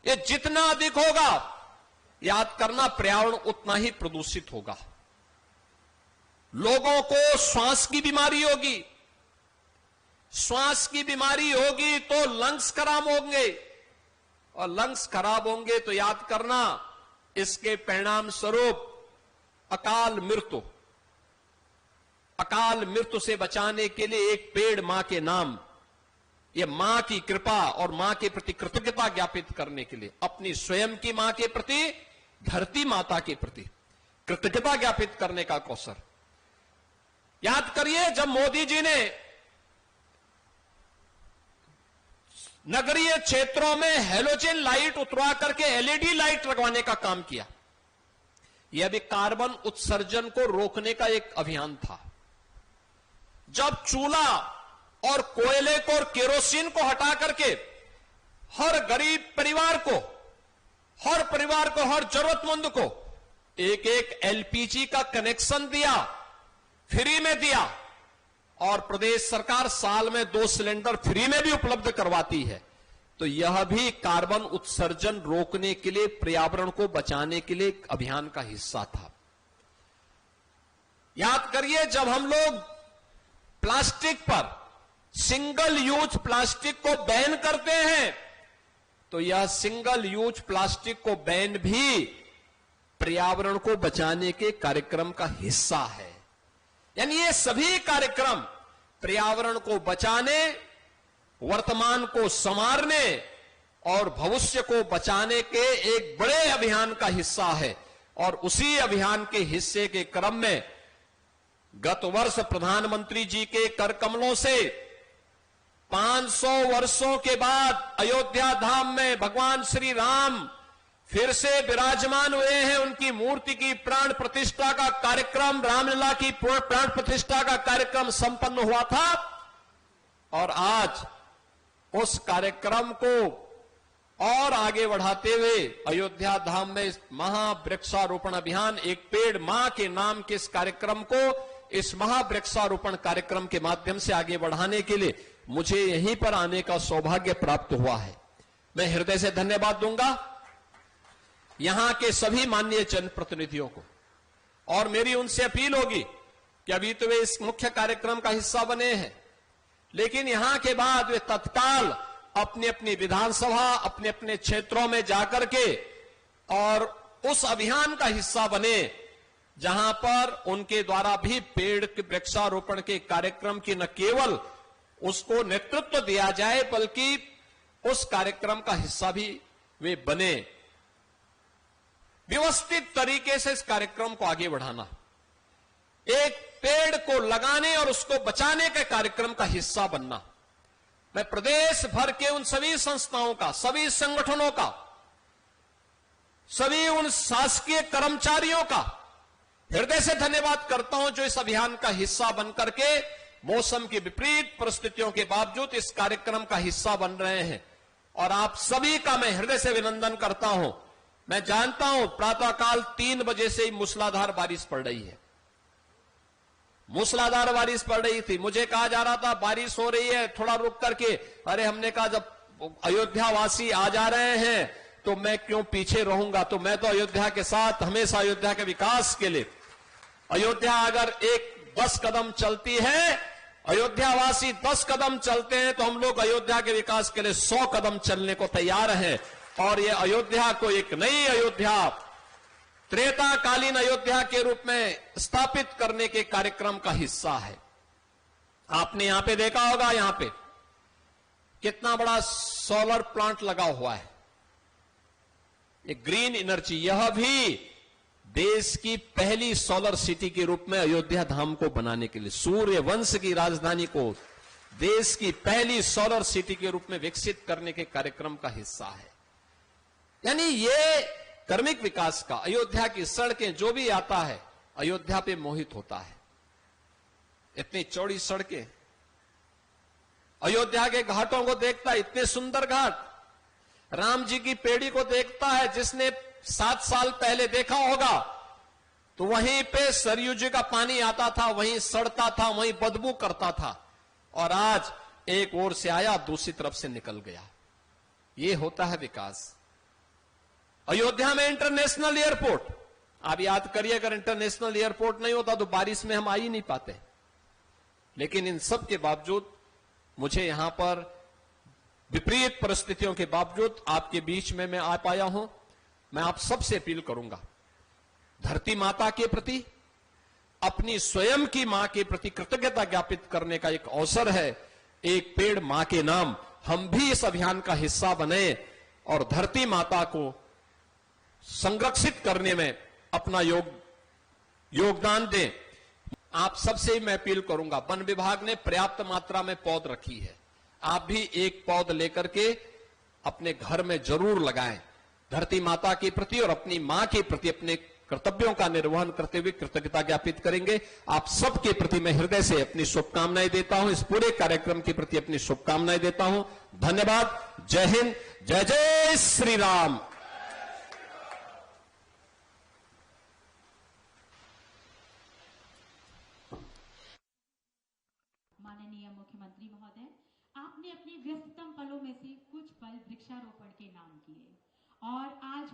ये जितना अधिक होगा, याद करना, पर्यावरण उतना ही प्रदूषित होगा। लोगों को श्वास की बीमारी होगी, श्वास की बीमारी होगी तो लंग्स खराब होंगे, और लंग्स खराब होंगे तो याद करना, इसके परिणाम स्वरूप अकाल मृत्यु। अकाल मृत्यु से बचाने के लिए एक पेड़ मां के नाम, यह मां की कृपा और मां के प्रति कृतज्ञता ज्ञापित करने के लिए, अपनी स्वयं की मां के प्रति, धरती माता के प्रति कृतज्ञता ज्ञापित करने का अवसर। याद करिए, जब मोदी जी ने नगरीय क्षेत्रों में हेलोजन लाइट उतरवा करके एलईडी लाइट लगवाने का काम किया, यह भी कार्बन उत्सर्जन को रोकने का एक अभियान था। जब चूल्हा और कोयले को और केरोसिन को हटा करके हर गरीब परिवार को, हर जरूरतमंद को एक एक एलपीजी का कनेक्शन दिया, फ्री में दिया, और प्रदेश सरकार साल में 2 सिलेंडर फ्री में भी उपलब्ध करवाती है, तो यह भी कार्बन उत्सर्जन रोकने के लिए, पर्यावरण को बचाने के लिए एक अभियान का हिस्सा था। याद करिए, जब हम लोग प्लास्टिक पर, सिंगल यूज प्लास्टिक को बैन करते हैं, तो यह सिंगल यूज प्लास्टिक को बैन भी पर्यावरण को बचाने के कार्यक्रम का हिस्सा है। यानी ये सभी कार्यक्रम पर्यावरण को बचाने, वर्तमान को संवारने और भविष्य को बचाने के एक बड़े अभियान का हिस्सा है। और उसी अभियान के हिस्से के क्रम में गत वर्ष प्रधानमंत्री जी के कर कमलों से 500 वर्षों के बाद अयोध्या धाम में भगवान श्री राम फिर से विराजमान हुए हैं। उनकी मूर्ति की प्राण प्रतिष्ठा का कार्यक्रम, रामलला की प्राण प्रतिष्ठा का कार्यक्रम संपन्न हुआ था, और आज उस कार्यक्रम को और आगे बढ़ाते हुए अयोध्या धाम में महावृक्षारोपण अभियान, एक पेड़ मां के नाम के इस कार्यक्रम को, इस महावृक्षारोपण कार्यक्रम के माध्यम से आगे बढ़ाने के लिए मुझे यहीं पर आने का सौभाग्य प्राप्त हुआ है। मैं हृदय से धन्यवाद दूंगा यहां के सभी माननीय जनप्रतिनिधियों को, और मेरी उनसे अपील होगी कि अभी तो वे इस मुख्य कार्यक्रम का हिस्सा बने हैं, लेकिन यहां के बाद वे तत्काल अपनी अपनी विधानसभा, अपने अपने क्षेत्रों में जाकर के और उस अभियान का हिस्सा बने जहां पर उनके द्वारा भी पेड़ के वृक्षारोपण के कार्यक्रम की न केवल उसको नेतृत्व दिया जाए, बल्कि उस कार्यक्रम का हिस्सा भी वे बने। व्यवस्थित तरीके से इस कार्यक्रम को आगे बढ़ाना, एक पेड़ को लगाने और उसको बचाने के कार्यक्रम का हिस्सा बनना। मैं प्रदेश भर के उन सभी संस्थाओं का, सभी संगठनों का, सभी उन शासकीय कर्मचारियों का हृदय से धन्यवाद करता हूं जो इस अभियान का हिस्सा बनकर के मौसम की विपरीत परिस्थितियों के बावजूद इस कार्यक्रम का हिस्सा बन रहे हैं। और आप सभी का मैं हृदय से अभिनंदन करता हूं। मैं जानता हूं प्रातःकाल 3 बजे से ही मूसलाधार बारिश पड़ रही है, मूसलाधार बारिश पड़ रही थी। मुझे कहा जा रहा था बारिश हो रही है, थोड़ा रुक करके। अरे हमने कहा जब अयोध्या वासी आ जा रहे हैं तो मैं क्यों पीछे रहूंगा। तो मैं तो अयोध्या के साथ, हमेशा अयोध्या के विकास के लिए, अयोध्या अगर 10 कदम चलती है, अयोध्या वासी 10 कदम चलते हैं, तो हम लोग अयोध्या के विकास के लिए 100 कदम चलने को तैयार हैं। और ये अयोध्या को एक नई अयोध्या, त्रेताकालीन अयोध्या के रूप में स्थापित करने के कार्यक्रम का हिस्सा है। आपने यहां पे देखा होगा, यहां पे कितना बड़ा सोलर प्लांट लगा हुआ है। ये ग्रीन एनर्जी, यह भी देश की पहली सोलर सिटी के रूप में अयोध्या धाम को बनाने के लिए, सूर्य वंश की राजधानी को देश की पहली सोलर सिटी के रूप में विकसित करने के कार्यक्रम का हिस्सा है। यानी ये कर्मिक विकास का, अयोध्या की सड़कें, जो भी आता है अयोध्या पे मोहित होता है। इतनी चौड़ी सड़कें, अयोध्या के घाटों को देखता है, इतने सुंदर घाट। राम जी की पेड़ी को देखता है, जिसने 7 साल पहले देखा होगा, तो वहीं पे सरयू जी का पानी आता था, वहीं सड़ता था, वहीं बदबू करता था, और आज एक ओर से आया, दूसरी तरफ से निकल गया। ये होता है विकास। अयोध्या में इंटरनेशनल एयरपोर्ट, आप याद करिए, अगर इंटरनेशनल एयरपोर्ट नहीं होता तो बारिश में हम आ ही नहीं पाते। लेकिन इन सब के बावजूद मुझे यहां पर विपरीत परिस्थितियों के बावजूद आपके बीच में मैं आ पाया हूं। मैं आप सबसे अपील करूंगा, धरती माता के प्रति, अपनी स्वयं की मां के प्रति कृतज्ञता ज्ञापित करने का एक अवसर है। एक पेड़ मां के नाम, हम भी इस अभियान का हिस्सा बने और धरती माता को संरक्षित करने में अपना योगदान दें। आप सबसे मैं अपील करूंगा, वन विभाग ने पर्याप्त मात्रा में पौध रखी है, आप भी एक पौध लेकर के अपने घर में जरूर लगाएं। धरती माता के प्रति और अपनी मां के प्रति अपने कर्तव्यों का निर्वहन करते हुए कृतज्ञता ज्ञापित करेंगे। आप सबके प्रति मैं हृदय से अपनी शुभकामनाएं देता हूं, इस पूरे कार्यक्रम के प्रति अपनी शुभकामनाएं देता हूं। धन्यवाद। जय हिंद, जय जय श्री राम। माननीय मुख्यमंत्री महोदय, आपने अपने व्यस्ततम पलों में से कुछ पल वृक्षारोपण के नाम किए और आज